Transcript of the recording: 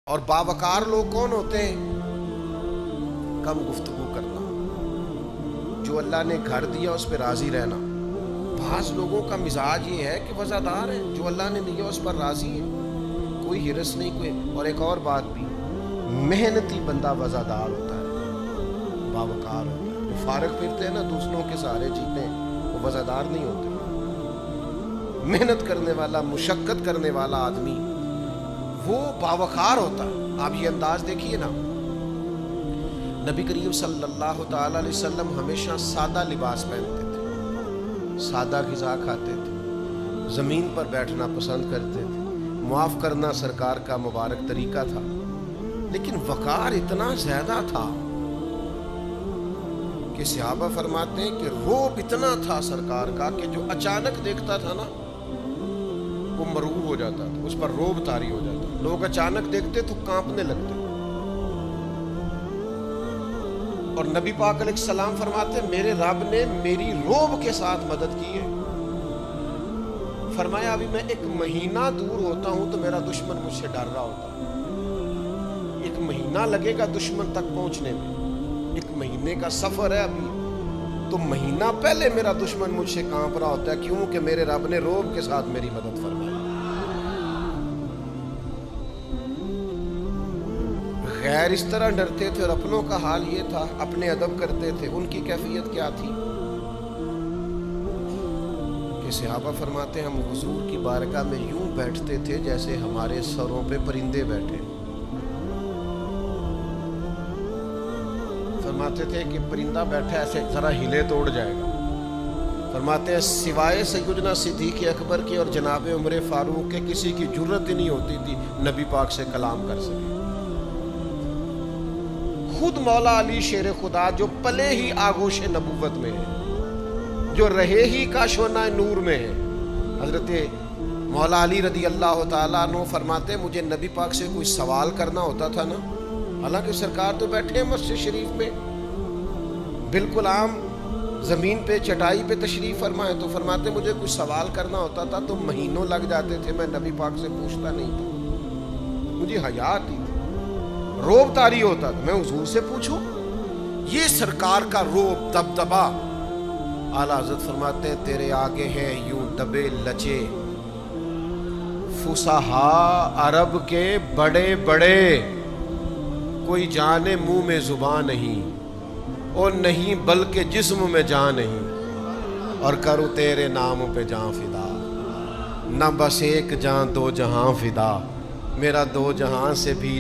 اور باوقار لوگ کون ہوتے ہیں؟ کم گفتگو کرنا، جو اللہ نے گھر دیا اس پہ راضی رہنا۔ بعض لوگوں کا مزاج یہ ہے کہ وفادار ہے، جو اللہ نے دیا اس پر راضی ہے، کوئی ہرس نہیں کوئی۔ اور ایک اور بات بھی، محنتی بندہ وفادار ہوتا ہے، باوقار ہوتا ہے۔ جو فارغ پھرتے ہیں نا، دوسروں کے سہارے جیتے ہیں، وہ وفادار نہیں ہوتے۔ محنت کرنے والا، مشقت کرنے والا آدمی وہ باوقار ہوتا ہے۔ آپ یہ انداز دیکھیے نا، نبی کریم صلی اللہ تعالی علیہ وسلم ہمیشہ سادہ لباس پہنتے تھے، سادہ غذا کھاتے تھے، زمین پر بیٹھنا پسند کرتے تھے، معاف کرنا سرکار کا مبارک طریقہ تھا، لیکن وقار اتنا زیادہ تھا کہ صحابہ فرماتے ہیں کہ روب اتنا تھا سرکار کا کہ جو اچانک دیکھتا تھا نا وہ مرعوب ہو جاتا تھا، اس پر روب طاری ہو جاتا۔ لوگ اچانک دیکھتے تو کانپنے لگتے۔ اور نبی پاک علیہ السلام فرماتے ہیں میرے رب نے میری روب کے ساتھ مدد کی ہے۔ فرمایا ابھی میں 1 مہینہ دور ہوتا ہوں تو میرا دشمن مجھ سے ڈر رہا ہوتا ہے۔ 1 مہینہ لگے گا دشمن تک پہنچنے میں، 1 مہینے کا سفر ہے ابھی، تو مہینہ پہلے میرا دشمن مجھ سے کانپ رہا ہوتا ہے، کیوں کہ میرے رب نے روب کے ساتھ میری مدد فرمائی۔ غیر اس طرح ڈرتے تھے، اور اپنوں کا حال یہ تھا، اپنے ادب کرتے تھے۔ ان کی کیفیت کیا تھی کہ صحابہ فرماتے ہیں ہم حضور کی بارگاہ میں یوں بیٹھتے تھے جیسے ہمارے سروں پہ پرندے بیٹھے۔ فرماتے تھے کہ پرندہ بیٹھا ایسے ذرا ہلے توڑ جائے گا۔ فرماتے ہیں سوائے سیدنا صدیق اکبر کے اور جناب عمر فاروق کے کسی کی جرت ہی نہیں ہوتی تھی نبی پاک سے کلام کر سکے۔ خود مولا علی شیر خدا جو پلے ہی آغوش نبوت میں ہے، جو رہے ہی کاشونہ نور میں ہے، حضرت مولا علی رضی اللہ تعالیٰ عنہ فرماتے ہیں مجھے نبی پاک سے کوئی سوال کرنا ہوتا تھا نا، حالانکہ سرکار تو بیٹھے ہیں مسجد شریف میں، بالکل عام زمین پہ چٹائی پہ تشریف فرمائے، تو فرماتے مجھے کوئی سوال کرنا ہوتا تھا تو مہینوں لگ جاتے تھے، میں نبی پاک سے پوچھتا نہیں تھا، مجھے حیا آتی تھی، روب طاری ہوتا تھا، میں حضور سے پوچھوں۔ یہ سرکار کا روب دبدبا۔ اعلیٰ حضرت فرماتے ہیں تیرے آگے ہیں یوں دبے لچے فصحا عرب کے بڑے بڑے، کوئی جانے منہ میں زبان نہیں، اور نہیں بلکہ جسم میں جان نہیں، اور کروں تیرے نام پہ جان فدا، نہ بس 1 جان 2 جہاں فدا، میرا 2 جہاں سے بھی